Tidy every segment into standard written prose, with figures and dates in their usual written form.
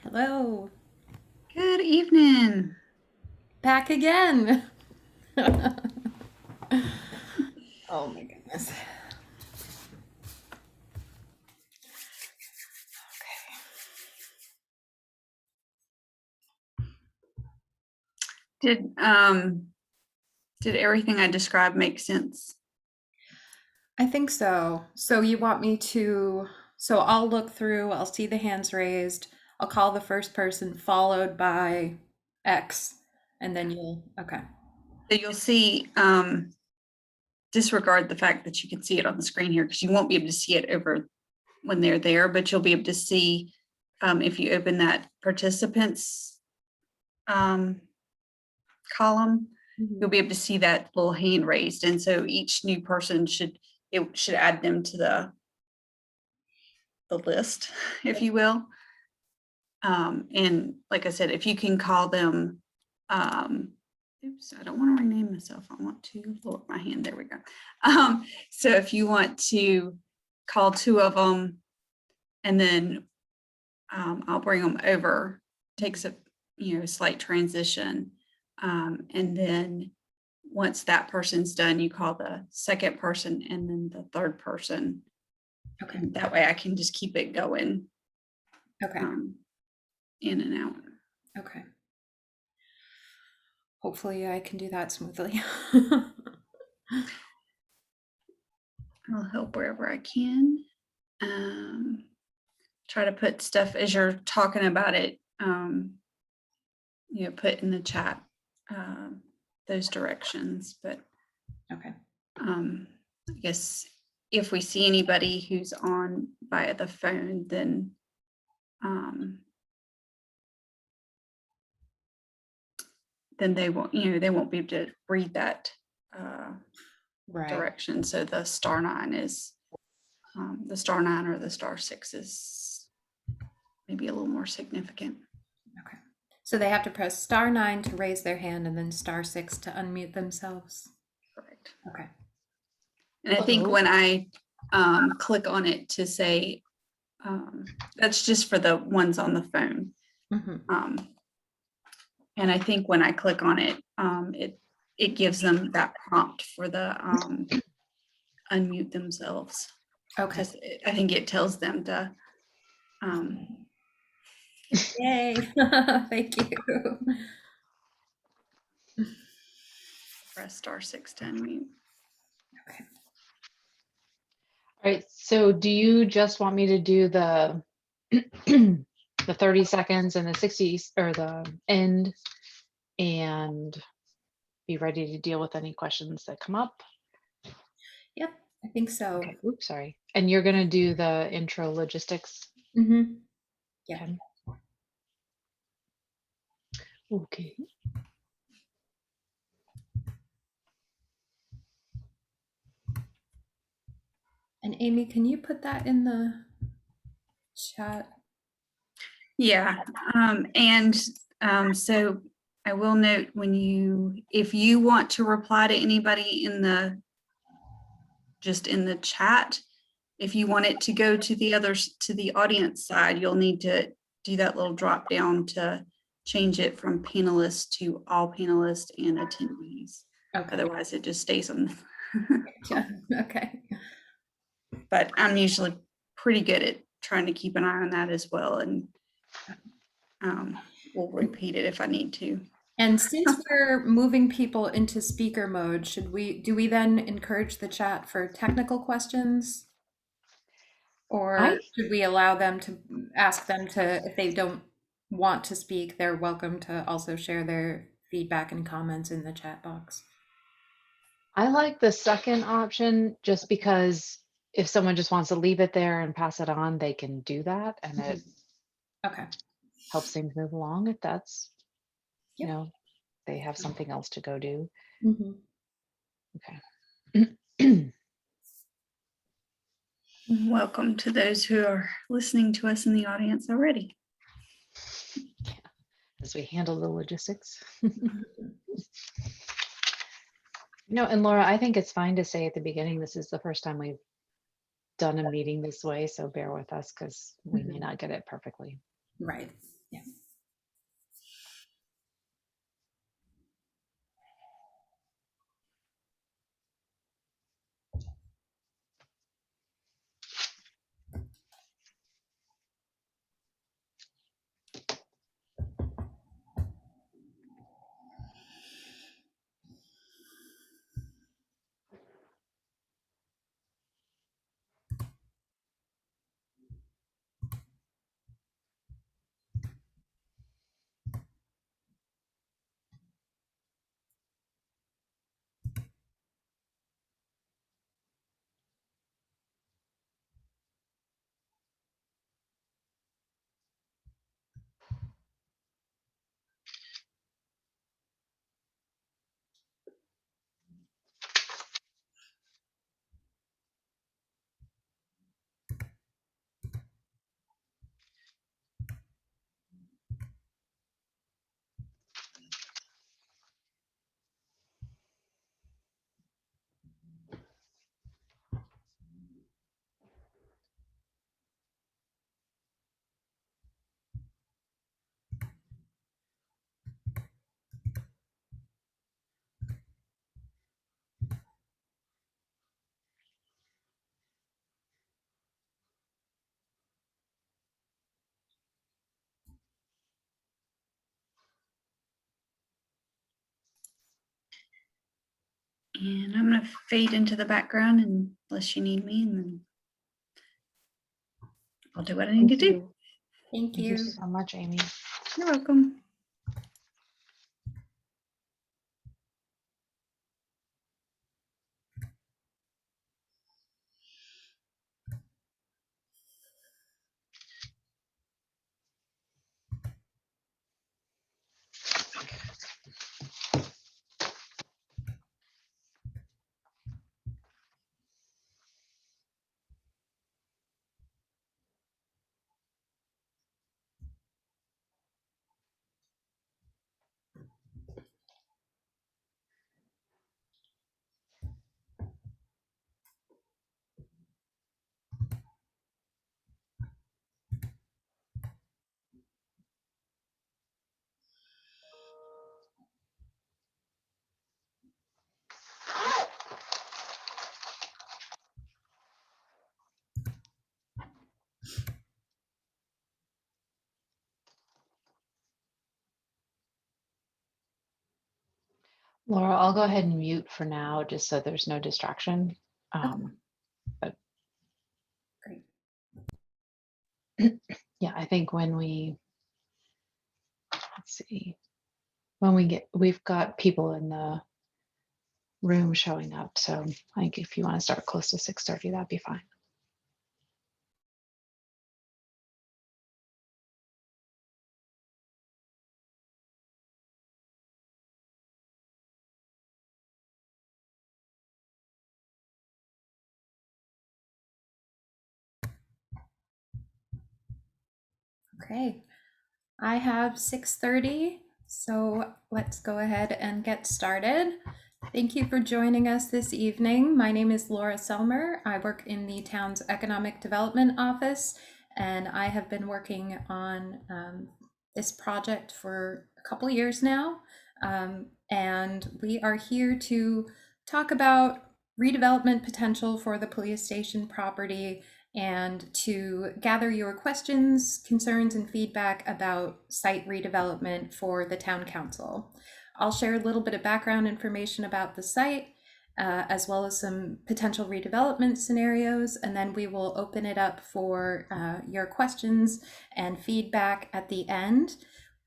Hello, Good evening. back again. Oh my goodness. Did did everything I described make sense? I think so. So you want me to, so I'll look through, I'll see the hands raised, I'll call the first person followed by X, and then you'll, okay. So you'll see, disregard the fact that you can see it on the screen here because you won't be able to see it over when they're there, but you'll be able to see if you open that participants column, you'll be able to see that little hand raised. And so each new person should add them to the list, if you will. And like I said, if you can call them, oops, I don't want to rename myself. I want to lower my hand. There we go. So if you want to call two of them and then I'll bring them over, takes a slight transition. And then once that person's done, you call the second person and then the third person. Okay. And that way I can just keep it going. Okay. In and out. Okay. Hopefully I can do that smoothly. I'll help wherever I can. Try to put stuff as you're talking about it, put in the chat those directions. But Okay. I guess if we see anybody who's on via the phone, then they won't, they won't be able to read that Right. direction. So the *9 is the *9 or the *6 is maybe a little more significant. Okay. So they have to press *9 to raise their hand and then *6 to unmute themselves. Correct. Okay. And I think when I click on it to say, that's just for the ones on the phone. And I think when I click on it, it gives them that prompt for the unmute themselves. Okay. I think it tells them to. Yay! Thank you. Press *6 to unmute. Okay. All right, so do you just want me to do the the 30 seconds and the 60 or the end and be ready to deal with any questions that come up? Yep, I think so. Okay. Oops, sorry. And you're gonna do the intro logistics? Mm-hmm. Yeah. Okay. And Amy, can you put that in the chat? Yeah, so I will note if you want to reply to anybody in the chat, if you want it to go to the audience side, you'll need to do that little drop down to change it from panelists to all panelists and attendees. Okay. Otherwise it just stays on. Okay. But I'm usually pretty good at trying to keep an eye on that as well. And we'll repeat it if I need to. And since we're moving people into speaker mode, do we then encourage the chat for technical questions? Or should we allow them to ask them to, if they don't want to speak, they're welcome to also share their feedback and comments in the chat box? I like the second option just because if someone just wants to leave it there and pass it on, they can do that, and it helps things move along if that's, they have something else to go do. Okay. Welcome to those who are listening to us in the audience already. Yeah, as we handle the logistics. And Laura, I think it's fine to say at the beginning, this is the first time we've done a meeting this way, so bear with us because we may not get it perfectly. Right. And I'm going to fade into the background unless you need me, and then I'll do what I need to do. Thank Thank you you. so much, Amy. You're welcome. Laura, I'll go ahead and mute for now, just so there's no distraction. But Great. yeah, I think when we, let's see, we've got people in the room showing up. So I think if you want to start close to 6:30, that'd be fine. Okay, I have 6:30, so let's go ahead and get started. Thank you for joining us this evening. My name is Laura Selmer. I work in the town's Economic Development Office, and I have been working on this project for a couple years now. And we are here to talk about redevelopment potential for the police station property and to gather your questions, concerns, and feedback about site redevelopment for the town council. I'll share a little bit of background information about the site, as well as some potential redevelopment scenarios, and then we will open it up for your questions and feedback at the end.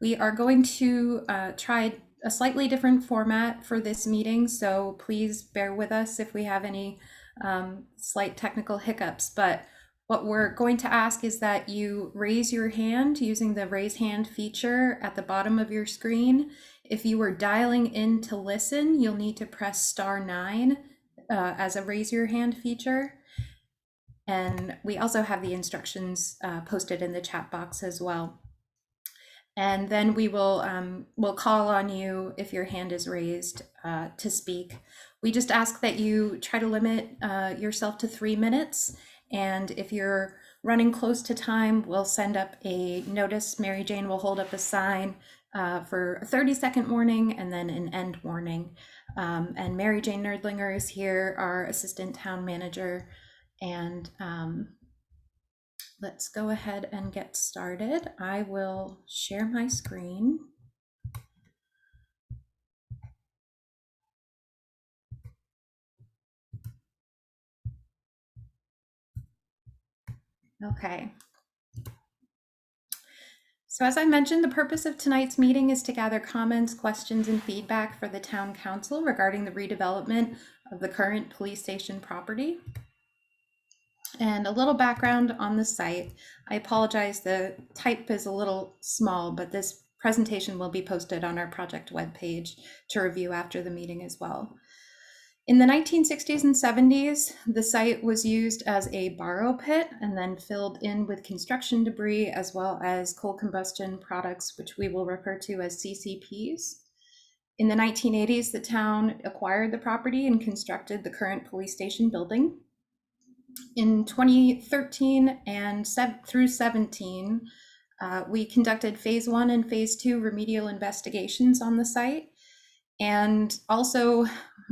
We are going to try a slightly different format for this meeting, so please bear with us if we have any slight technical hiccups, but what we're going to ask is that you raise your hand using the raise hand feature at the bottom of your screen. If you were dialing in to listen, you'll need to press *9 as a raise your hand feature. And we also have the instructions posted in the chat box as well. And then we will we'll call on you if your hand is raised to speak. We just ask that you try to limit yourself to 3 minutes. And if you're running close to time, we'll send up a notice. Mary Jane will hold up a sign for a 30-second warning and then an end warning. And Mary Jane Nerdlinger is here, our assistant town manager. And let's go ahead and get started. I will share my screen. Okay. So as I mentioned, the purpose of tonight's meeting is to gather comments, questions, and feedback for the town council regarding the redevelopment of the current police station property. And a little background on the site. I apologize, the type is a little small, but this presentation will be posted on our project webpage to review after the meeting as well. In the 1960s and 70s, the site was used as a borrow pit and then filled in with construction debris as well as coal combustion products, which we will refer to as CCPs. In the 1980s, the town acquired the property and constructed the current police station building. In 2013 and through 17, we conducted phase 1 and phase 2 remedial investigations on the site. And also,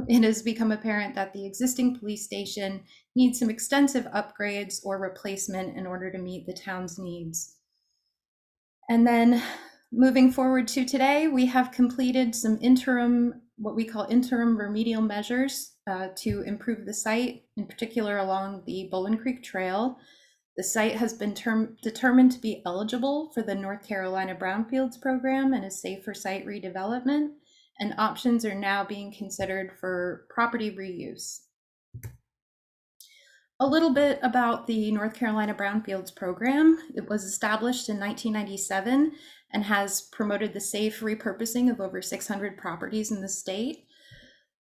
it has become apparent that the existing police station needs some extensive upgrades or replacement in order to meet the town's needs. And then moving forward to today, we have completed some interim what we call interim remedial measures to improve the site, in particular along the Bowling Creek Trail. The site has been determined to be eligible for the North Carolina Brownfields program and is safe for site redevelopment, and options are now being considered for property reuse. A little bit about the North Carolina Brownfields program. It was established in 1997 and has promoted the safe repurposing of over 600 properties in the state.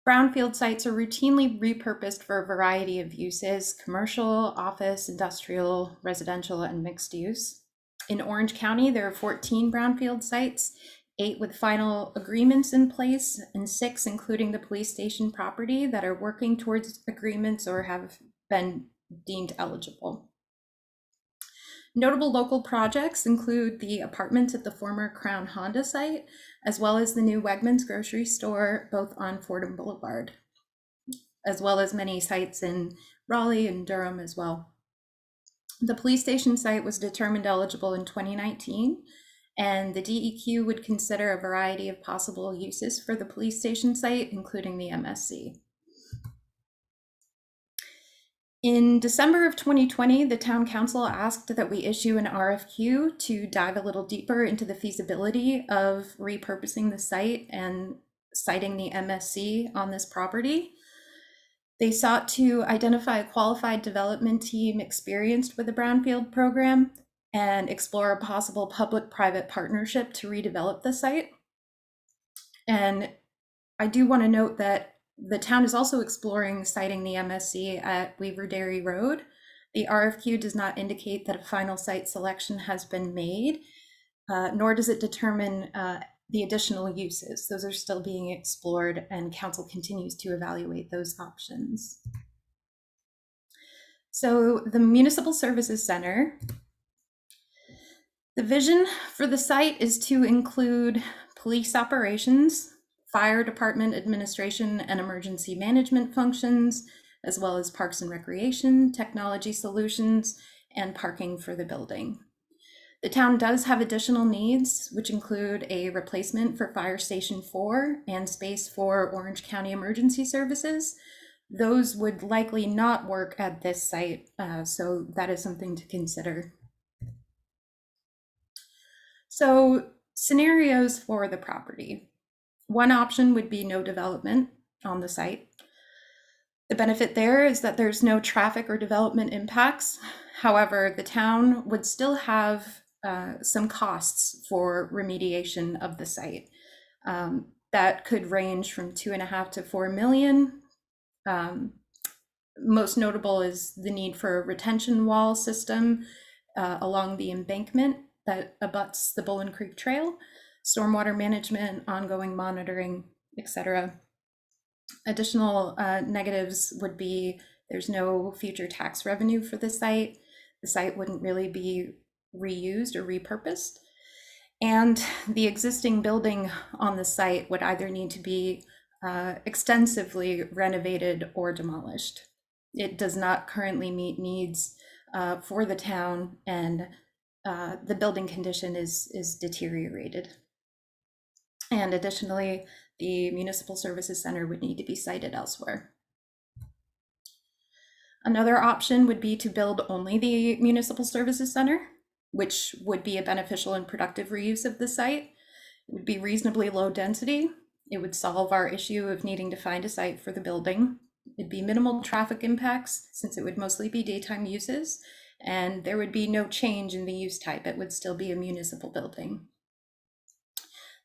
Brownfield sites are routinely repurposed for a variety of uses: commercial, office, industrial, residential, and mixed use. In Orange County, there are 14 brownfield sites, 8 with final agreements in place, and 6, including the police station property, that are working towards agreements or have been deemed eligible. Notable local projects include the apartments at the former Crown Honda site, as well as the new Wegmans grocery store, both on Fordham Boulevard, as well as many sites in Raleigh and Durham as well. The police station site was determined eligible in 2019, and the DEQ would consider a variety of possible uses for the police station site, including the MSC. In December of 2020, the town council asked that we issue an RFQ to dive a little deeper into the feasibility of repurposing the site and siting the MSC on this property. They sought to identify a qualified development team experienced with the Brownfield program and explore a possible public-private partnership to redevelop the site. And I do want to note that the town is also exploring siting the MSC at Weaver Dairy Road. The RFQ does not indicate that a final site selection has been made, nor does it determine the additional uses. Those are still being explored, and council continues to evaluate those options. So the Municipal Services Center, the vision for the site is to include police operations, fire department administration and emergency management functions, as well as parks and recreation, technology solutions, and parking for the building. The town does have additional needs, which include a replacement for Fire Station 4 and space for Orange County Emergency Services. Those would likely not work at this site, so that is something to consider. So, scenarios for the property. One option would be no development on the site. The benefit there is that there's no traffic or development impacts. However, the town would still have some costs for remediation of the site. That could range from $2.5 to $4 million. Most notable is the need for a retention wall system along the embankment that abuts the Bowling Creek Trail, stormwater management, ongoing monitoring, etc. Additional negatives would be there's no future tax revenue for the site. The site wouldn't really be reused or repurposed. And the existing building on the site would either need to be extensively renovated or demolished. It does not currently meet needs for the town, and the building condition is deteriorated. And additionally, the Municipal Services Center would need to be sited elsewhere. Another option would be to build only the Municipal Services Center, which would be a beneficial and productive reuse of the site. It would be reasonably low density. It would solve our issue of needing to find a site for the building. It'd be minimal traffic impacts, since it would mostly be daytime uses, and there would be no change in the use type. It would still be a municipal building.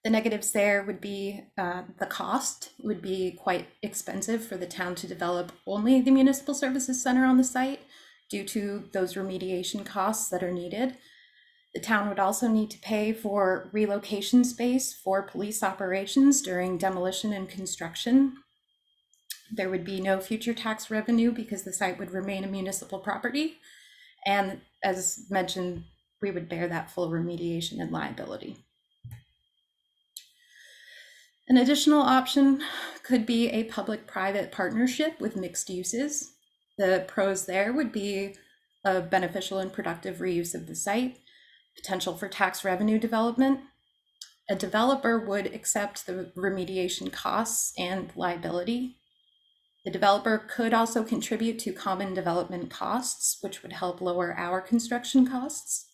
The negatives there would be the cost. It would be quite expensive for the town to develop only the Municipal Services Center on the site due to those remediation costs that are needed. The town would also need to pay for relocation space for police operations during demolition and construction. There would be no future tax revenue because the site would remain a municipal property. And as mentioned, we would bear that full remediation and liability. An additional option could be a public-private partnership with mixed uses. The pros there would be a beneficial and productive reuse of the site, potential for tax revenue development, a developer would accept the remediation costs and liability. The developer could also contribute to common development costs, which would help lower our construction costs.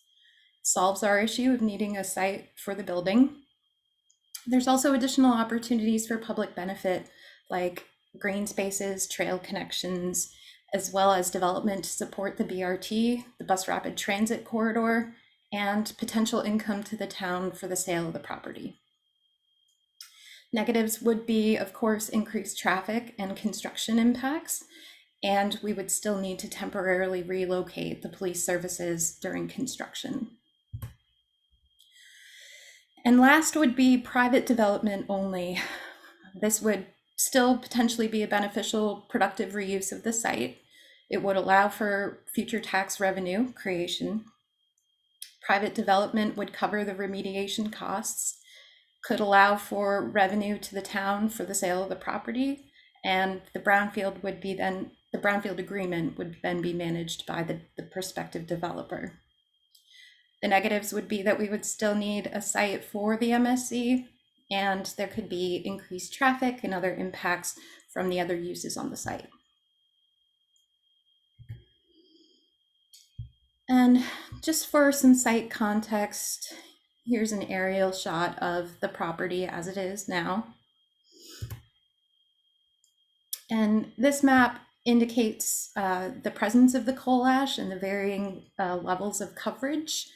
It solves our issue of needing a site for the building. There's also additional opportunities for public benefit, like green spaces, trail connections, as well as development to support the BRT, the bus rapid transit corridor, and potential income to the town for the sale of the property. Negatives would be, of course, increased traffic and construction impacts, and we would still need to temporarily relocate the police services during construction. And last would be private development only. This would still potentially be a beneficial, productive reuse of the site. It would allow for future tax revenue creation. Private development would cover the remediation costs, could allow for revenue to the town for the sale of the property, and the brownfield agreement would then be managed by the prospective developer. The negatives would be that we would still need a site for the MSC, and there could be increased traffic and other impacts from the other uses on the site. And just for some site context, here's an aerial shot of the property as it is now. And this map indicates the presence of the coal ash and the varying levels of coverage.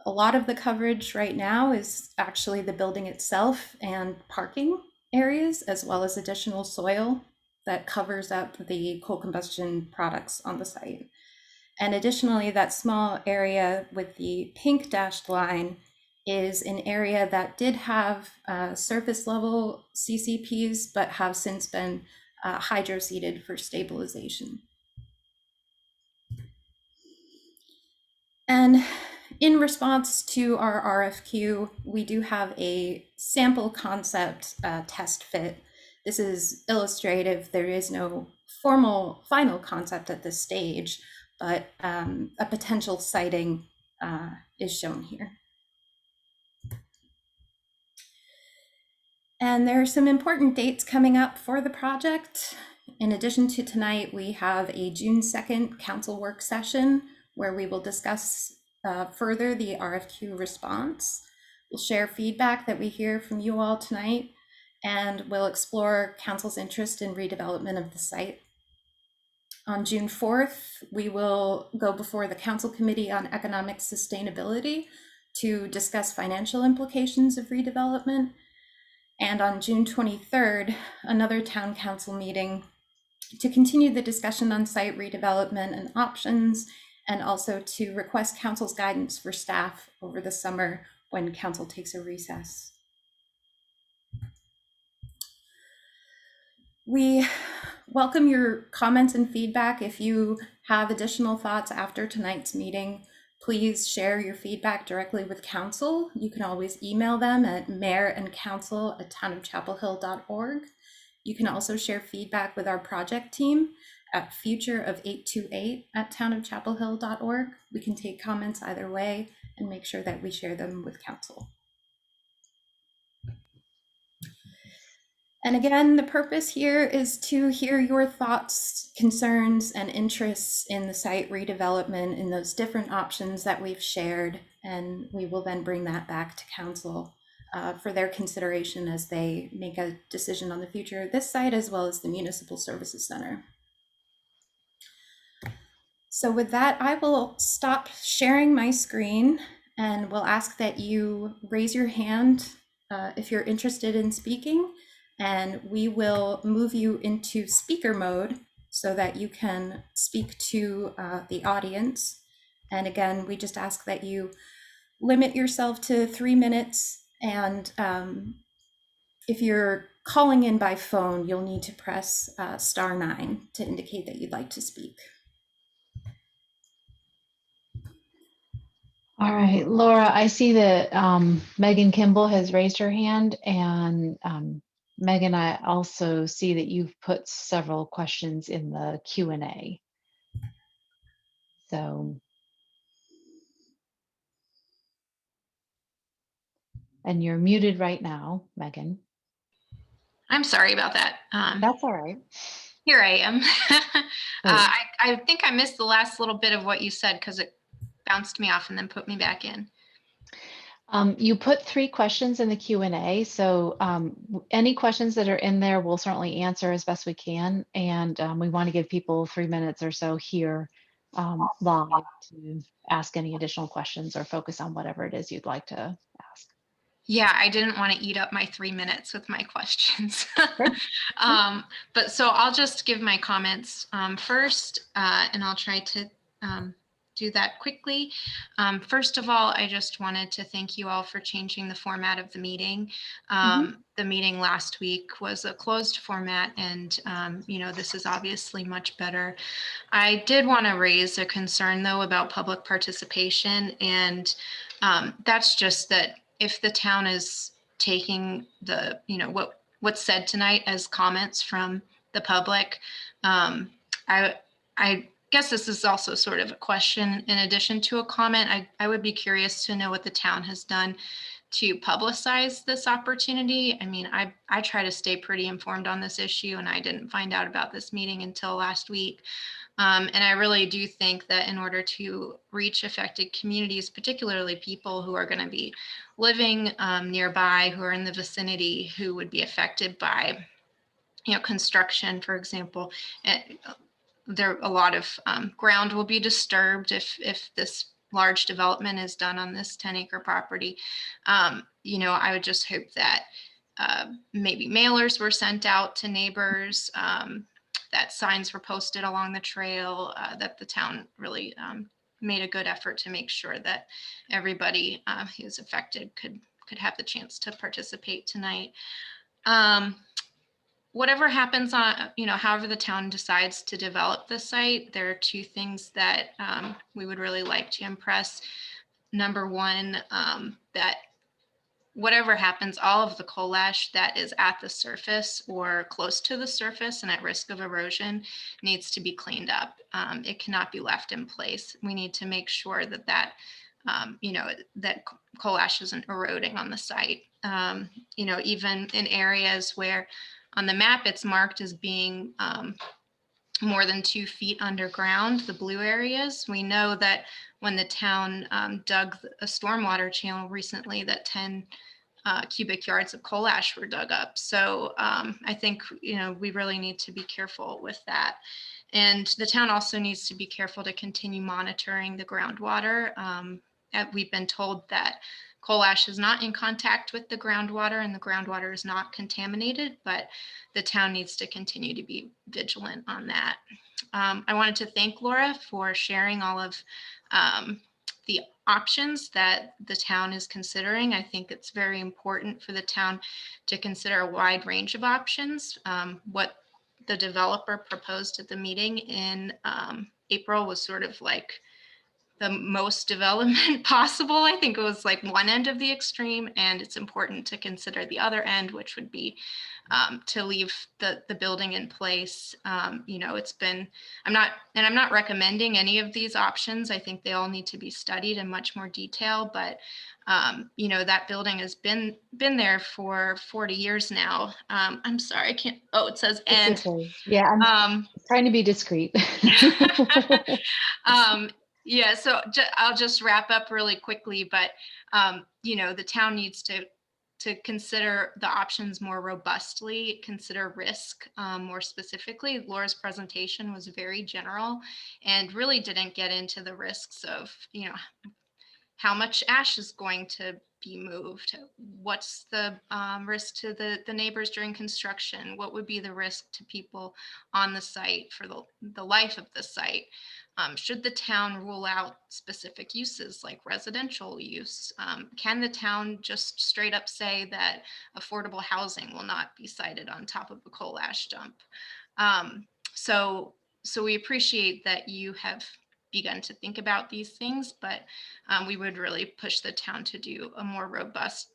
A lot of the coverage right now is actually the building itself and parking areas, as well as additional soil that covers up the coal combustion products on the site. And additionally, that small area with the pink dashed line is an area that did have surface level CCPs, but have since been hydroseeded for stabilization. And in response to our RFQ, we do have a sample concept test fit. This is illustrative. There is no formal final concept at this stage, but a potential siting is shown here. And there are some important dates coming up for the project. In addition to tonight, we have a June 2nd council work session where we will discuss further the RFQ response. We'll share feedback that we hear from you all tonight, and we'll explore council's interest in redevelopment of the site. On June 4th, we will go before the Council Committee on Economic Sustainability to discuss financial implications of redevelopment. And on June 23rd, another town council meeting to continue the discussion on site redevelopment and options, and also to request council's guidance for staff over the summer when council takes a recess. We welcome your comments and feedback. If you have additional thoughts after tonight's meeting, please share your feedback directly with council. You can always email them at mayorandcouncil@townofchapelhill.org. You can also share feedback with our project team at futureof828@townofchapelhill.org. We can take comments either way and make sure that we share them with council. And again, the purpose here is to hear your thoughts, concerns, and interests in the site redevelopment in those different options that we've shared. And we will then bring that back to council for their consideration as they make a decision on the future of this site, as well as the Municipal Services Center. So with that, I will stop sharing my screen and will ask that you raise your hand if you're interested in speaking, and we will move you into speaker mode so that you can speak to the audience. And again, we just ask that you limit yourself to 3 minutes, and if you're calling in by phone, you'll need to press *9 to indicate that you'd like to speak. All right, Laura, I see that Megan Kimball has raised her hand, and Megan, I also see that you've put several questions in the Q&A. So And you're muted right now, Megan. I'm sorry about that. That's all right. Here I am. Great. I think I missed the last little bit of what you said because it bounced me off and then put me back in. You put 3 questions in the Q&A, so any questions that are in there, we'll certainly answer as best we can. And we want to give people 3 minutes or so here live to ask any additional questions or focus on whatever it is you'd like to ask. Yeah, I didn't want to eat up my 3 minutes with my questions. Great. But so I'll just give my comments first, and I'll try to do that quickly. First of all, I just wanted to thank you all for changing the format of the meeting. The meeting last week was a closed format, and this is obviously much better. I did want to raise a concern, though, about public participation, and that's just that if the town is taking the, what's said tonight as comments from the public, I guess this is also sort of a question in addition to a comment. I would be curious to know what the town has done to publicize this opportunity. I mean, I try to stay pretty informed on this issue, and I didn't find out about this meeting until last week. And I really do think that in order to reach affected communities, particularly people who are going to be living nearby, who are in the vicinity, who would be affected by, construction, for example, there a lot of ground will be disturbed if this large development is done on this 10-acre property. I would just hope that maybe mailers were sent out to neighbors, that signs were posted along the trail, that the town really made a good effort to make sure that everybody who's affected could have the chance to participate tonight. Whatever happens on, however the town decides to develop the site, there are 2 things that we would really like to impress. Number one, that whatever happens, all of the coal ash that is at the surface or close to the surface and at risk of erosion needs to be cleaned up. It cannot be left in place. We need to make sure that that coal ash isn't eroding on the site. Even in areas where on the map it's marked as being more than 2 feet underground, the blue areas, we know that when the town dug a stormwater channel recently, that 10 cubic yards of coal ash were dug up. So I think, we really need to be careful with that. And the town also needs to be careful to continue monitoring the groundwater. We've been told that coal ash is not in contact with the groundwater and the groundwater is not contaminated, but the town needs to continue to be vigilant on that. I wanted to thank Laura for sharing all of the options that the town is considering. I think it's very important for the town to consider a wide range of options. What the developer proposed at the meeting in April was sort of like the most development possible. I think it was like one end of the extreme, and it's important to consider the other end, which would be to leave the building in place. It's been, I'm not recommending any of these options. I think they all need to be studied in much more detail, but that building has been there for 40 years now. I'm sorry, I can't, it says end. It's okay. Yeah, I'm trying to be discreet. Yeah, so I'll just wrap up really quickly, but the town needs to consider the options more robustly, consider risk more specifically. Laura's presentation was very general and really didn't get into the risks of, how much ash is going to be moved, what's the risk to the neighbors during construction, what would be the risk to people on the site for the life of the site. Should the town rule out specific uses like residential use? Can the town just straight up say that affordable housing will not be sited on top of a coal ash dump? So we appreciate that you have begun to think about these things, but we would really push the town to do a more robust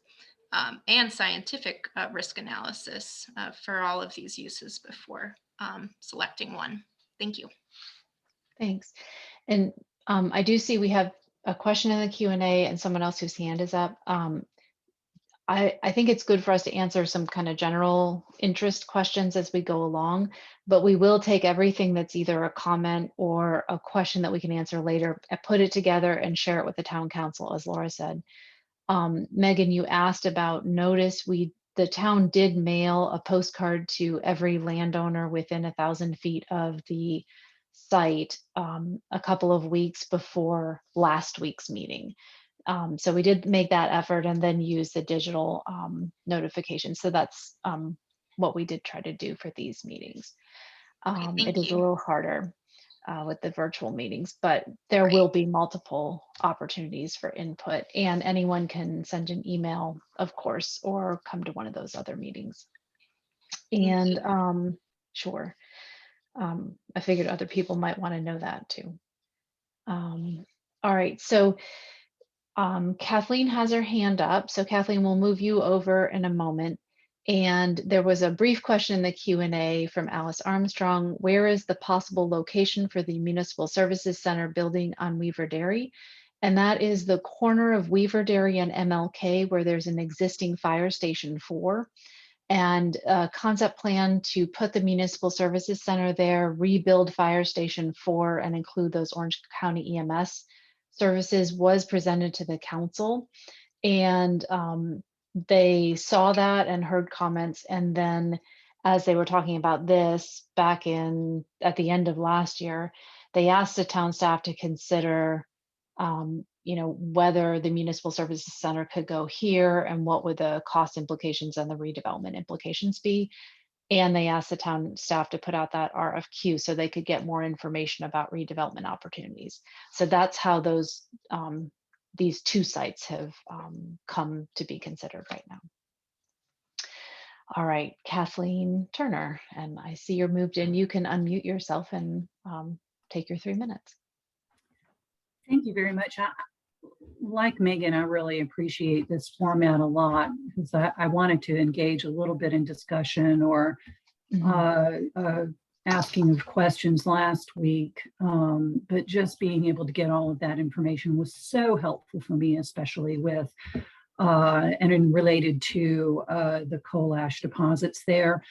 and scientific risk analysis for all of these uses before selecting one. Thank you. Thanks. And I do see we have a question in the Q&A and someone else whose hand is up. I think it's good for us to answer some kind of general interest questions as we go along, but we will take everything that's either a comment or a question that we can answer later and put it together and share it with the town council, as Laura said. Megan, you asked about notice. The town did mail a postcard to every landowner within 1,000 feet of the site a couple of weeks before last week's meeting. So we did make that effort and then use the digital notification. So that's what we did try to do for these meetings. Okay, It thank is a you. little harder with the virtual meetings, but there Right. will be multiple opportunities for input, and anyone can send an email, of course, or come to one of those other meetings. Thank And you. sure, I figured other people might want to know that too. All right, so Kathleen has her hand up. So Kathleen, we'll move you over in a moment. And there was a brief question in the Q&A from Alice Armstrong. Where is the possible location for the Municipal Services Center building on Weaver Dairy? And that is the corner of Weaver Dairy and MLK, where there's an existing fire station 4. And a concept plan to put the Municipal Services Center there, rebuild Fire Station 4, and include those Orange County EMS services was presented to the council. And they saw that and heard comments. And then as they were talking about this back at the end of last year, they asked the town staff to consider whether the Municipal Services Center could go here and what would the cost implications and the redevelopment implications be. And they asked the town staff to put out that RFQ so they could get more information about redevelopment opportunities. So that's how these 2 sites have come to be considered right now. All right, Kathleen Turner, and I see you're moved in. You can unmute yourself and take your 3 minutes. Thank you very much. Like Megan, I really appreciate this format a lot because I wanted to engage a little bit in discussion or asking of questions last week, but just being able to get all of that information was so helpful for me, especially with and related to the coal ash deposits there.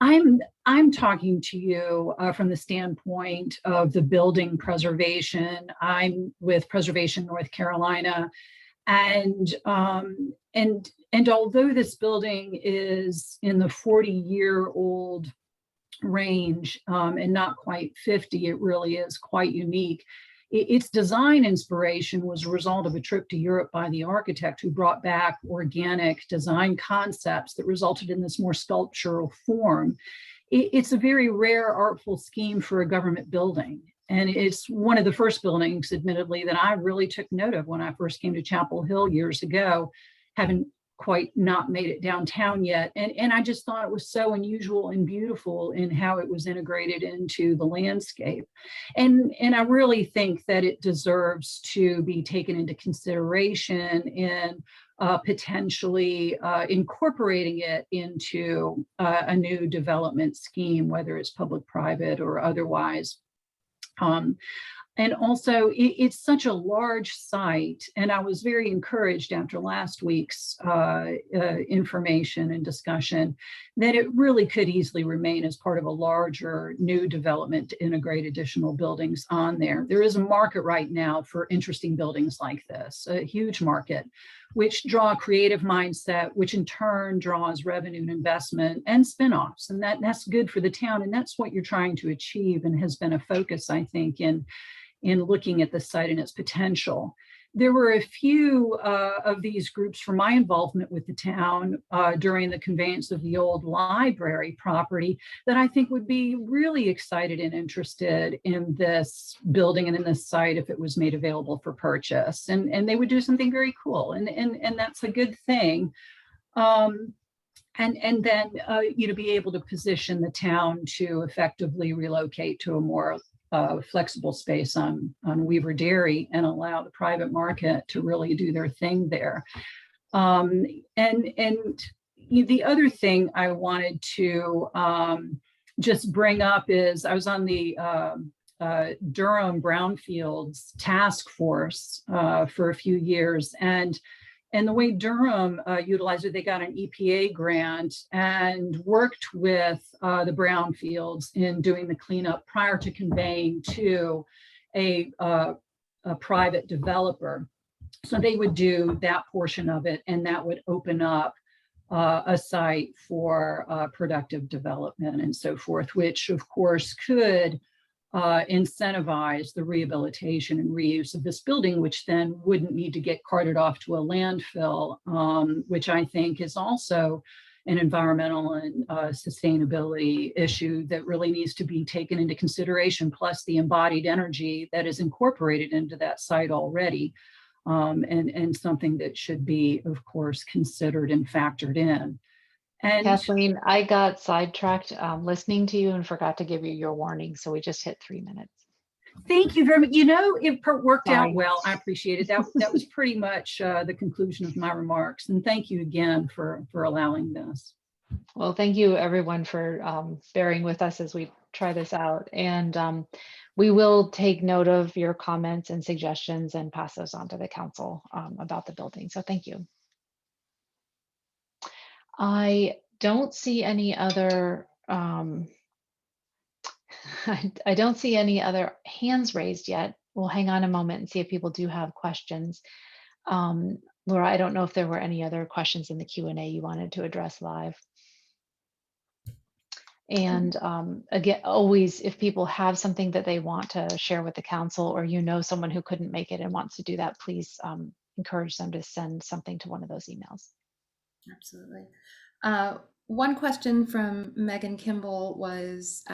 I'm talking to you from the standpoint of the building preservation. I'm with Preservation North Carolina, and although this building is in the 40-year-old range and not quite 50, it really is quite unique. Its design inspiration was a result of a trip to Europe by the architect who brought back organic design concepts that resulted in this more sculptural form. It's a very rare artful scheme for a government building. And it's one of the first buildings, admittedly, that I really took note of when I first came to Chapel Hill years ago, having quite not made it downtown yet. And I just thought it was so unusual and beautiful in how it was integrated into the landscape. And I really think that it deserves to be taken into consideration in potentially incorporating it into a new development scheme, whether it's public-private or otherwise. And also, it's such a large site, and I was very encouraged after last week's information and discussion that it really could easily remain as part of a larger new development to integrate additional buildings on there. There is a market right now for interesting buildings like this, a huge market, which draw a creative mindset, which in turn draws revenue and investment and spinoffs. And that's good for the town. And that's what you're trying to achieve and has been a focus, I think, in looking at the site and its potential. There were a few of these groups from my involvement with the town during the conveyance of the old library property that I think would be really excited and interested in this building and in this site if it was made available for purchase. And they would do something very cool. And that's a good thing. And then, be able to position the town to effectively relocate to a more flexible space on Weaver Dairy and allow the private market to really do their thing there. And the other thing I wanted to just bring up is I was on the Durham Brownfields task force for a few years, and And the way Durham utilized it, they got an EPA grant and worked with the brownfields in doing the cleanup prior to conveying to a private developer. So they would do that portion of it, and that would open up a site for productive development and so forth, which of course could incentivize the rehabilitation and reuse of this building, which then wouldn't need to get carted off to a landfill, which I think is also an environmental and sustainability issue that really needs to be taken into consideration, plus the embodied energy that is incorporated into that site already, and something that should be, of course, considered and factored in. And Kathleen, I got sidetracked listening to you and forgot to give you your warning. So we just hit 3 minutes. thank you very much. You know, it worked Sorry. out well. I appreciate it. That was pretty much the conclusion of my remarks. And thank you again for allowing this. Well, thank you everyone for bearing with us as we try this out. And we will take note of your comments and suggestions and pass those on to the council about the building. So thank you. I don't see any other I don't see any other hands raised yet. We'll hang on a moment and see if people do have questions. Laura, I don't know if there were any other questions in the Q&A you wanted to address live. And again, always, if people have something that they want to share with the council, or you know someone who couldn't make it and wants to do that, please encourage them to send something to one of those emails. Absolutely. One question from Megan Kimball was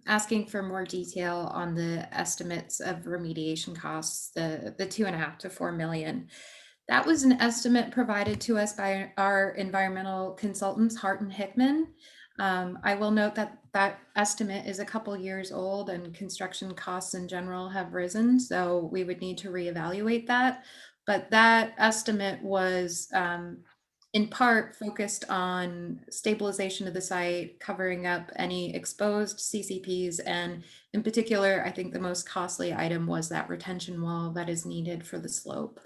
asking for more detail on the estimates of remediation costs, the 2.5 to 4 million. That was an estimate provided to us by our environmental consultants, Hart and Hickman. I will note that that estimate is a couple years old and construction costs in general have risen, so we would need to reevaluate that. But that estimate was in part focused on stabilization of the site, covering up any exposed CCPs, and in particular, I think the most costly item was that retention wall that is needed for the slope.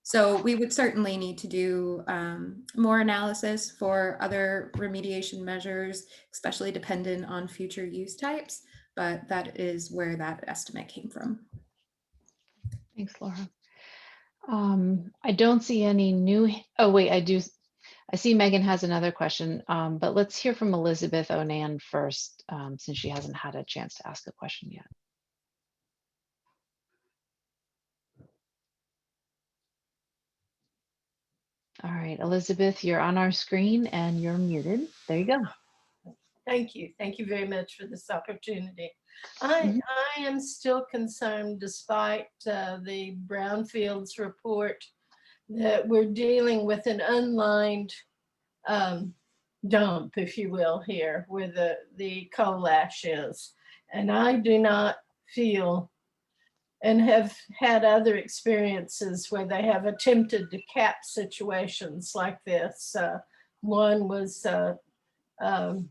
So we would certainly need to do more analysis for other remediation measures, especially dependent on future use types, but that is where that estimate came from. Thanks, Laura. I don't see any new, oh wait, I see Megan has another question, but let's hear from Elizabeth Onan first, since she hasn't had a chance to ask a question yet. All right, Elizabeth, you're on our screen and you're muted. There you go. Thank you. Thank you very much for this opportunity. I am still concerned, despite the Brownfields report, that we're dealing with an unlined dump, if you will, here where the coal ash is. And I do not feel, and have had other experiences where they have attempted to cap situations like this. One was an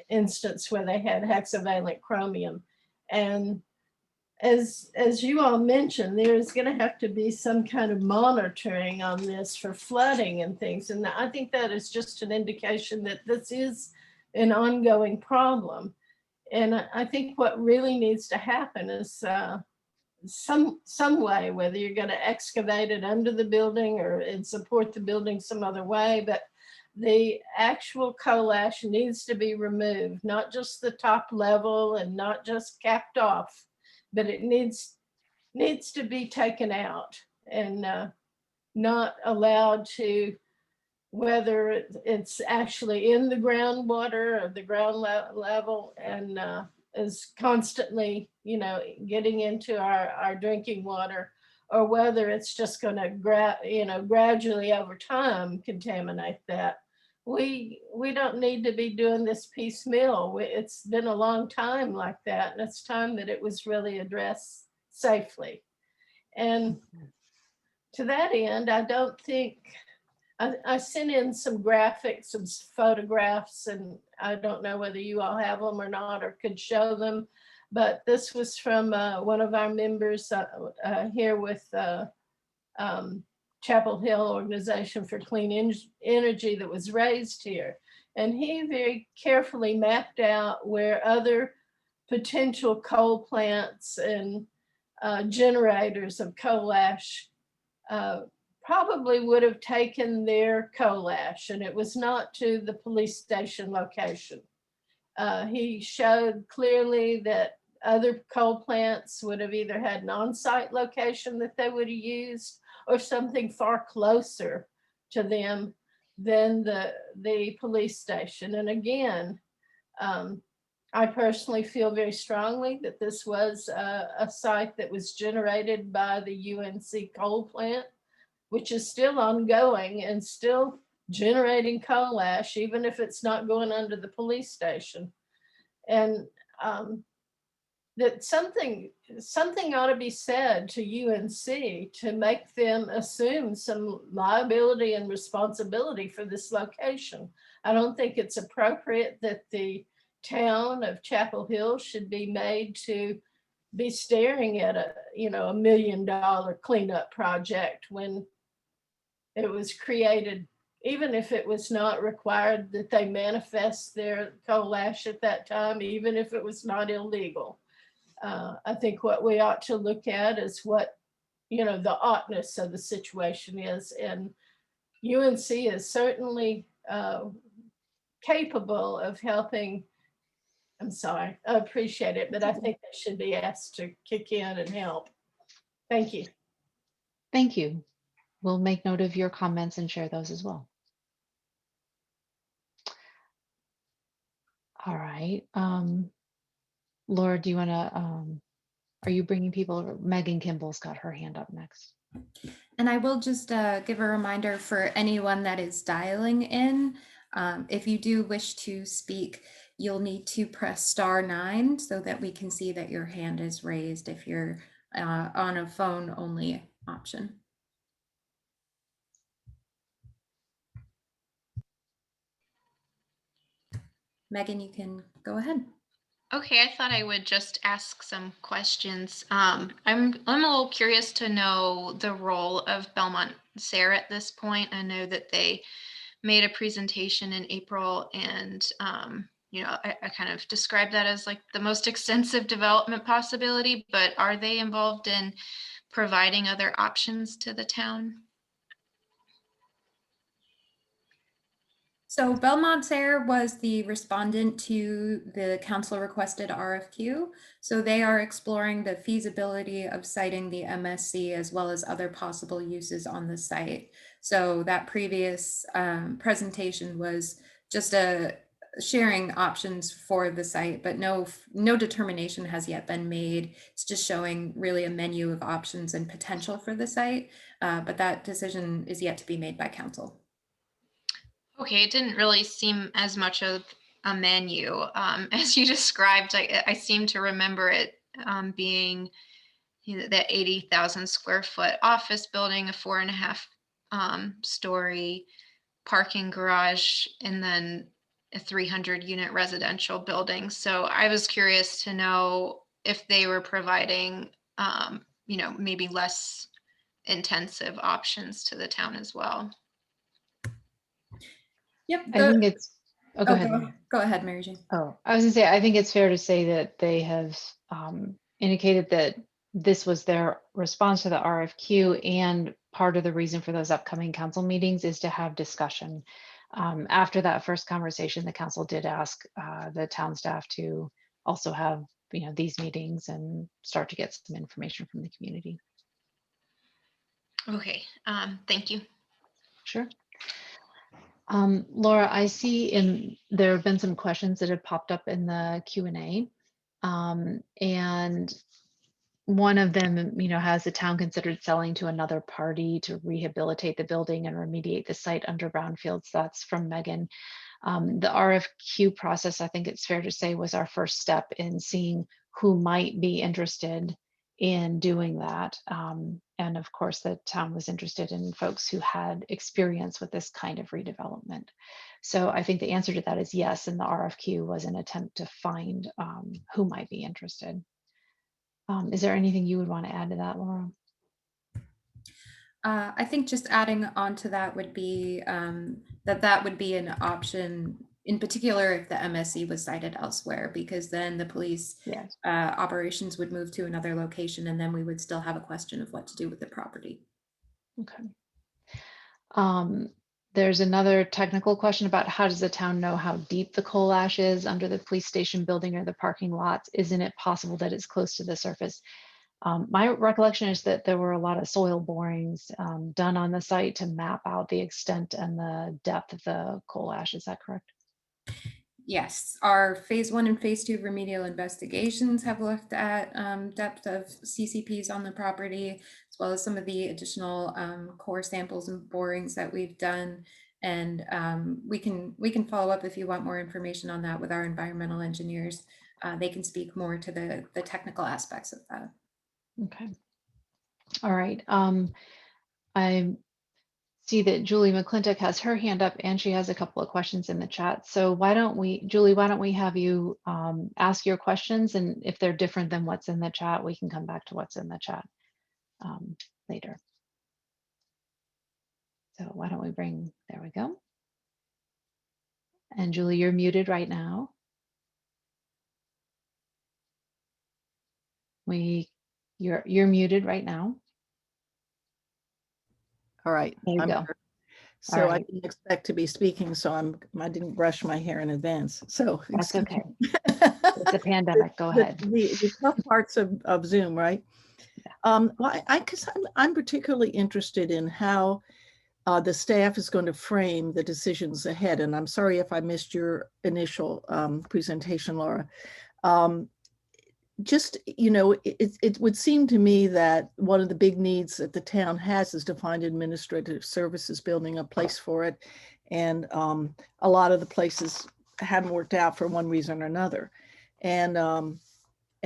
instance where they had hexavalent chromium. And as you all mentioned, there's going to have to be some kind of monitoring on this for flooding and things. And I think that is just an indication that this is an ongoing problem. And I think what really needs to happen is some way, whether you're going to excavate it under the building or and support the building some other way, but the actual coal ash needs to be removed, not just the top level and not just capped off, but it needs to be taken out and not allowed to, whether it's actually in the groundwater or the ground level, and is constantly, getting into our drinking water, or whether it's just going to gradually over time contaminate that. We don't need to be doing this piecemeal. It's been a long time like that, and it's time that it was really addressed safely. And to that end, I don't think, I sent in some graphics, some photographs, and I don't know whether you all have them or not or could show them, but this was from one of our members here with Chapel Hill Organization for Clean Energy that was raised here. And he very carefully mapped out where other potential coal plants and generators of coal ash probably would have taken their coal ash, and it was not to the police station location. He showed clearly that other coal plants would have either had an on-site location that they would have used or something far closer to them than the police station. And again, I personally feel very strongly that this was a site that was generated by the UNC coal plant, which is still ongoing and still generating coal ash, even if it's not going under the police station. And that something ought to be said to UNC to make them assume some liability and responsibility for this location. I don't think it's appropriate that the town of Chapel Hill should be made to be staring at a $1 million cleanup project when it was created, even if it was not required that they manifest their coal ash at that time, even if it was not illegal. I think what we ought to look at is what, the oughtness of the situation is. And UNC is certainly capable of helping. I'm sorry, I appreciate it, but I think they should be asked to kick in and help. Thank you. Thank you. We'll make note of your comments and share those as well. All right. Laura, do you want to, are you bringing people? Megan Kimball's got her hand up next. And I will just give a reminder for anyone that is dialing in. If you do wish to speak, you'll need to press *9 so that we can see that your hand is raised if you're on a phone only option. Megan, you can go ahead. Okay, I thought I would just ask some questions. I'm a little curious to know the role of Belmont SARE at this point. I know that they made a presentation in April, and I kind of described that as like the most extensive development possibility. But are they involved in providing other options to the town? So Belmont SARE was the respondent to the council requested RFQ. So they are exploring the feasibility of siting the MSC as well as other possible uses on the site. So that previous presentation was just sharing options for the site, but no determination has yet been made. It's just showing really a menu of options and potential for the site, but that decision is yet to be made by council. Okay, it didn't really seem as much of a menu as you described. I seem to remember it being that 80,000 square foot office building, a 4.5 story parking garage, and then a 300 unit residential building. So I was curious to know if they were providing, maybe less intensive options to the town as well. Yep. I think it's, go ahead. Go ahead, Mary Jane. Oh, I was gonna say, I think it's fair to say that they have indicated that this was their response to the RFQ, and part of the reason for those upcoming council meetings is to have discussion. After that first conversation, the council did ask the town staff to also have these meetings and start to get some information from the community. Okay, thank you. Sure. Laura, I see there have been some questions that have popped up in the Q&A. And one of them, has the town considered selling to another party to rehabilitate the building and remediate the site under brownfields? That's from Megan. The RFQ process, I think it's fair to say, was our first step in seeing who might be interested in doing that. And of course, the town was interested in folks who had experience with this kind of redevelopment. So I think the answer to that is yes, and the RFQ was an attempt to find who might be interested. Is there anything you would want to add to that, Laura? I think just adding on to that would be that would be an option, in particular if the MSC was sited elsewhere, because then the police Yes. operations would move to another location, and then we would still have a question of what to do with the property. Okay. There's another technical question about how does the town know how deep the coal ash is under the police station building or the parking lots? Isn't it possible that it's close to the surface? My recollection is that there were a lot of soil borings done on the site to map out the extent and the depth of the coal ash. Is that correct? Yes, our phase 1 and phase 2 remedial investigations have looked at depth of CCPs on the property, as well as some of the additional core samples and borings that we've done. And we can follow up if you want more information on that with our environmental engineers. They can speak more to the technical aspects of that. Okay. All right. I see that Julie McClintock has her hand up and she has a couple of questions in the chat. So why don't we, Julie, why don't we have you ask your questions, and if they're different than what's in the chat, we can come back to what's in the chat later. So why don't we bring, there we go. And Julie, you're muted right now. You're muted right now. All right. There you I'm go. here. So I right. didn't expect to be speaking, so I didn't brush my hair in advance. So That's excuse okay. me. It's a pandemic. Go ahead. The tough parts of Zoom, right? Well, because I'm particularly interested in how the staff is going to frame the decisions ahead. And I'm sorry if I missed your initial presentation, Laura. Just, it would seem to me that one of the big needs that the town has is to find administrative services building, a place for it. And a lot of the places haven't worked out for one reason or another. And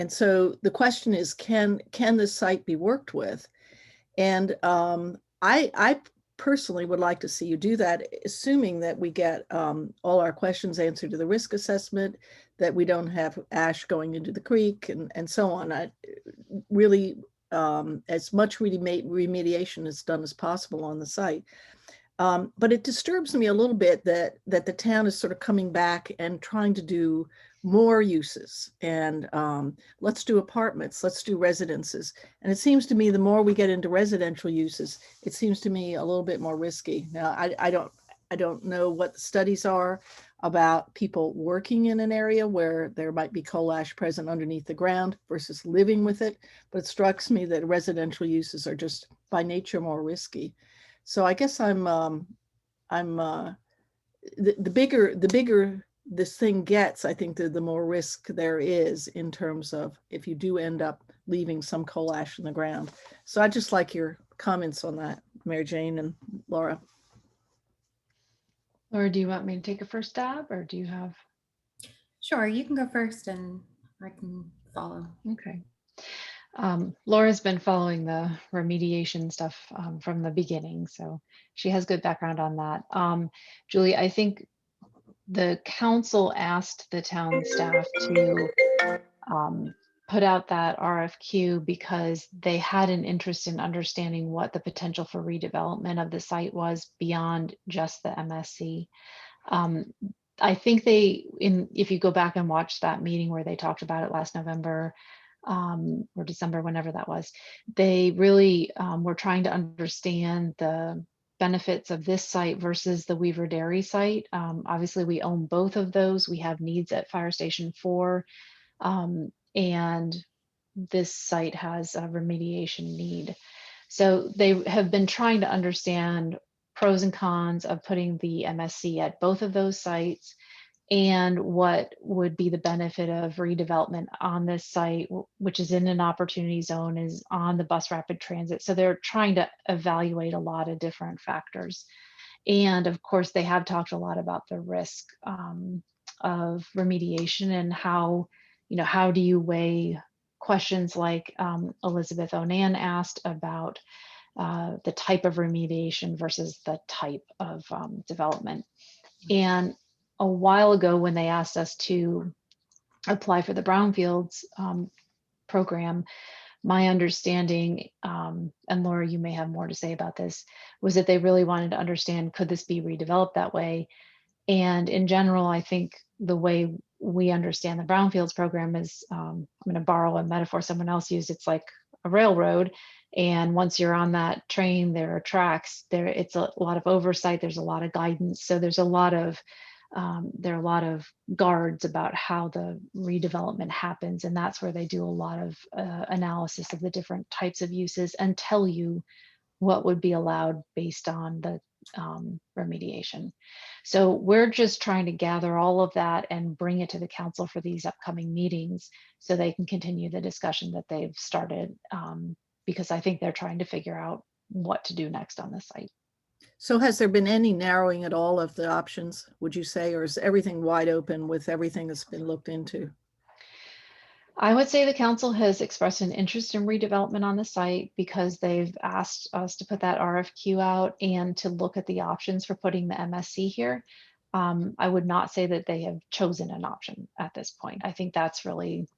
so the question is, can this site be worked with? And I personally would like to see you do that, assuming that we get all our questions answered to the risk assessment, that we don't have ash going into the creek and so on. I really, as much remediation is done as possible on the site. But it disturbs me a little bit that the town is sort of coming back and trying to do more uses, and let's do apartments, let's do residences. And it seems to me the more we get into residential uses, it seems to me a little bit more risky. Now, I don't know what the studies are about people working in an area where there might be coal ash present underneath the ground versus living with it, but it strikes me that residential uses are just by nature more risky. So I guess the bigger this thing gets, I think the more risk there is in terms of if you do end up leaving some coal ash in the ground. So I'd just like your comments on that, Mary Jane and Laura. Or do you want me to take a first stab, or do you have? Sure, you can go first and I can follow. Okay. Laura's been following the remediation stuff from the beginning, so she has good background on that. Julie, I think the council asked the town staff to put out that RFQ because they had an interest in understanding what the potential for redevelopment of the site was beyond just the MSC. I think if you go back and watch that meeting where they talked about it last November or December, whenever that was, they really were trying to understand the benefits of this site versus the Weaver Dairy site. Obviously, we own both of those. We have needs at Fire Station 4, and this site has a remediation need. So they have been trying to understand pros and cons of putting the MSC at both of those sites, and what would be the benefit of redevelopment on this site, which is in an opportunity zone, is on the bus rapid transit. So they're trying to evaluate a lot of different factors. And of course, they have talked a lot about the risk of remediation and how do you weigh questions like Elizabeth Onan asked about the type of remediation versus the type of development. And a while ago, when they asked us to apply for the brownfields program, My understanding, and Laura, you may have more to say about this, was that they really wanted to understand, could this be redeveloped that way? And in general, I think the way we understand the brownfields program is, I'm going to borrow a metaphor someone else used. It's like a railroad. And once you're on that train, there are tracks. It's a lot of oversight. There's a lot of guidance. So there's a lot of there are a lot of guards about how the redevelopment happens, and that's where they do a lot of analysis of the different types of uses and tell you what would be allowed based on the remediation. So we're just trying to gather all of that and bring it to the council for these upcoming meetings so they can continue the discussion that they've started, because I think they're trying to figure out what to do next on this site. So has there been any narrowing at all of the options, would you say, or is everything wide open with everything that's been looked into? I would say the council has expressed an interest in redevelopment on the site because they've asked us to put that RFQ out and to look at the options for putting the MSC here. I would not say that they have chosen an option at this point. I think that's really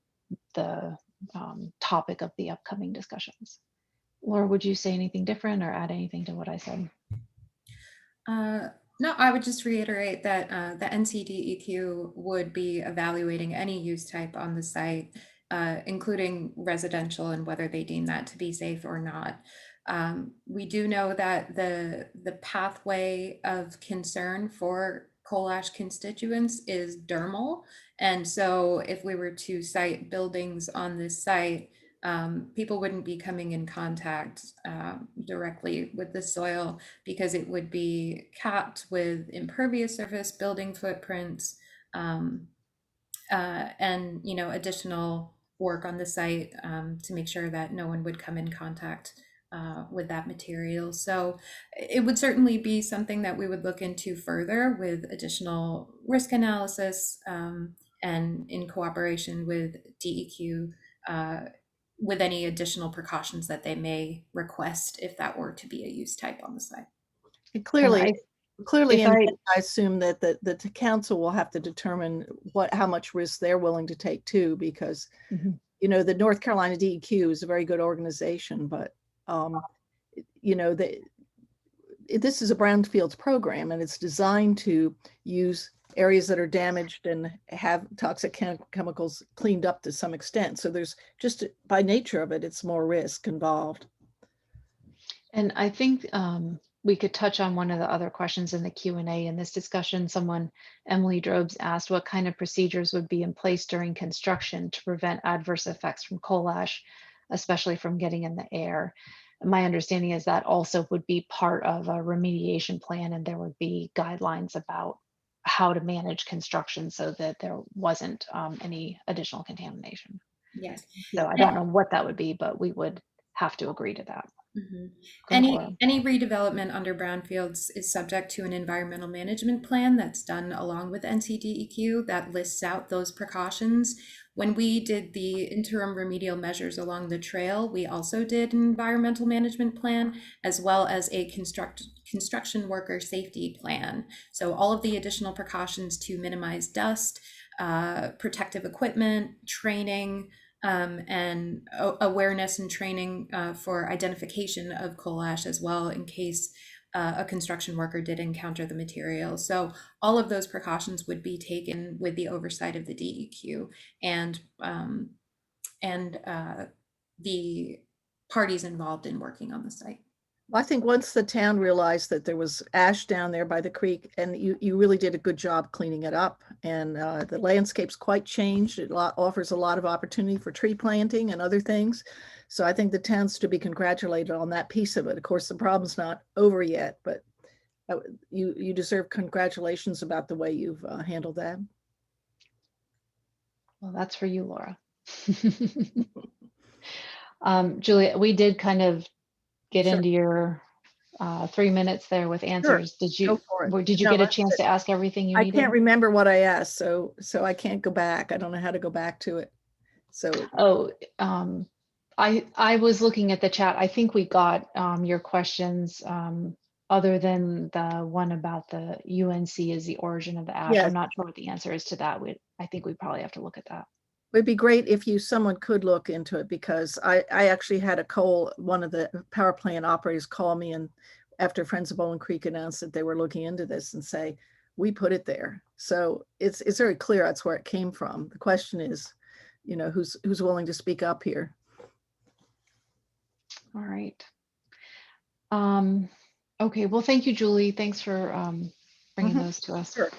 the topic of the upcoming discussions. Laura, would you say anything different or add anything to what I said? No, I would just reiterate that the NCDEQ would be evaluating any use type on the site, including residential, and whether they deem that to be safe or not. We do know that the pathway of concern for coal ash constituents is dermal. And so if we were to site buildings on this site, people wouldn't be coming in contact directly with the soil because it would be capped with impervious surface, building footprints, and additional work on the site to make sure that no one would come in contact with that material. So it would certainly be something that we would look into further with additional risk analysis and in cooperation with DEQ with any additional precautions that they may request if that were to be a use type on the site. And clearly, if I- I assume that the council will have to determine how much risk they're willing to take too, because the North Carolina DEQ is a very good organization, but this is a brownfields program and it's designed to use areas that are damaged and have toxic chemicals cleaned up to some extent. So there's just, by nature of it, it's more risk involved. And I think we could touch on one of the other questions in the Q&A in this discussion. Emily Drobes asked what kind of procedures would be in place during construction to prevent adverse effects from coal ash, especially from getting in the air. My understanding is that also would be part of a remediation plan, and there would be guidelines about how to manage construction so that there wasn't any additional contamination. Yes. So I don't know what that would be, but we would have to agree to that. Any redevelopment under brownfields is subject to an environmental management plan that's done along with NCDEQ that lists out those precautions. When we did the interim remedial measures along the trail, we also did an environmental management plan as well as a construction worker safety plan. So all of the additional precautions to minimize dust, protective equipment, training, and awareness and training for identification of coal ash as well in case a construction worker did encounter the material. So all of those precautions would be taken with the oversight of the DEQ and the parties involved in working on the site. Well, I think once the town realized that there was ash down there by the creek, and you really did a good job cleaning it up, and the landscape's quite changed. It offers a lot of opportunity for tree planting and other things. So I think the town's to be congratulated on that piece of it. Of course, the problem's not over yet, but you deserve congratulations about the way you've handled that. Well, that's for you, Laura. Julia, we did kind of get into your 3 minutes there with answers. Sure. Did you get a chance to ask everything you needed? I can't remember what I asked, so I can't go back. I don't know how to go back to it. So I was looking at the chat. I think we got your questions other than the one about the UNC is the origin of the ash. Yes. I'm not sure what the answer is to that. I think we probably have to look at that. It'd be great if someone could look into it, because I actually had one of the power plant operators call me, and after Friends of Bowling Creek announced that they were looking into this, and say, we put it there. So it's very clear that's where it came from. The question is, who's willing to speak up here? All right. Okay, well, thank you, Julie. Thanks for bringing Mhm. those to us. Sure.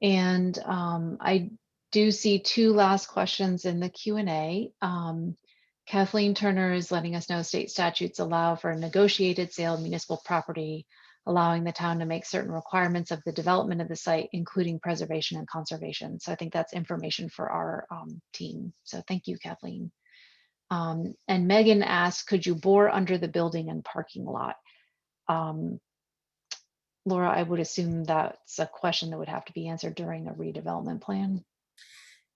And I do see two last questions in the Q&A. Kathleen Turner is letting us know state statutes allow for a negotiated sale of municipal property, allowing the town to make certain requirements of the development of the site, including preservation and conservation. So I think that's information for our team. So thank you, Kathleen. And Megan asked, could you bore under the building and parking lot? Laura, I would assume that's a question that would have to be answered during a redevelopment plan.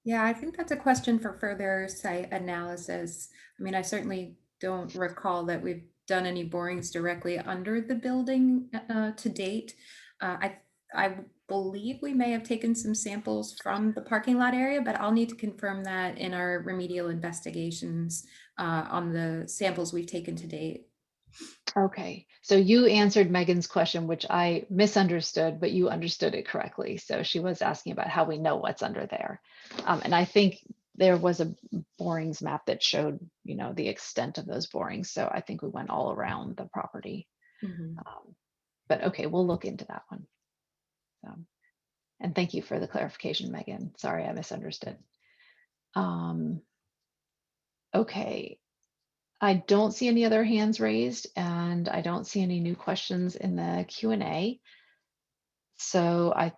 Yeah, I think that's a question for further site analysis. I mean, I certainly don't recall that we've done any borings directly under the building to date. I believe we may have taken some samples from the parking lot area, but I'll need to confirm that in our remedial investigations on the samples we've taken to date. Okay, so you answered Megan's question, which I misunderstood, but you understood it correctly. So she was asking about how we know what's under there. And I think there was a borings map that showed, the extent of those borings. So I think we went all around the property. Mhm. But okay, we'll look into that one. So, and thank you for the clarification, Megan. Sorry, I misunderstood. Okay. I don't see any other hands raised, and I don't see any new questions in the Q&A. So I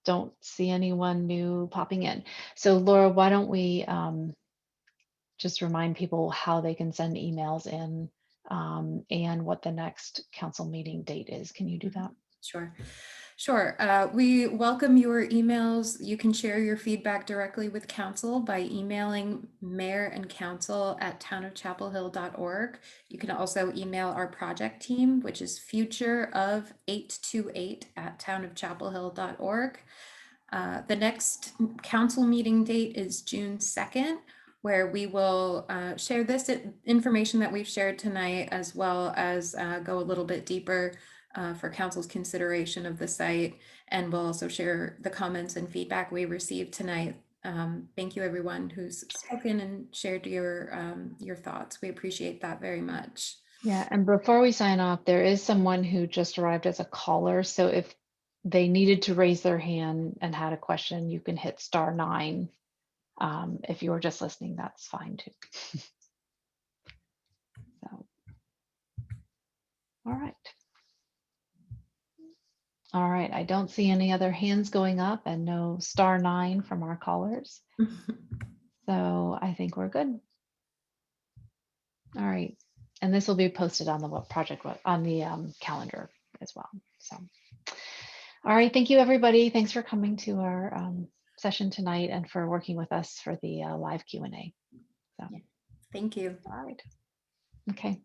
don't see anyone new popping in. So Laura, why don't we just remind people how they can send emails in and what the next council meeting date is. Can you do that? Sure. We welcome your emails. You can share your feedback directly with council by emailing mayor and council at townofchapelhill.org. You can also email our project team, which is futureof828 at townofchapelhill.org. The next council meeting date is June 2nd, where we will share this information that we've shared tonight, as well as go a little bit deeper for council's consideration of the site. And we'll also share the comments and feedback we received tonight. Thank you, everyone who's spoken and shared your thoughts. We appreciate that very much. Yeah, and before we sign off, there is someone who just arrived as a caller. So if they needed to raise their hand and had a question, you can hit *9. If you were just listening, that's fine too. So, all right. All right, I don't see any other hands going up and no *9 from our callers. So I think we're good. All right, and this will be posted on the project on the calendar as well. So, all right, thank you everybody. Thanks for coming to our session tonight and for working with us for the live Q&A. So, Thank you. all right, okay.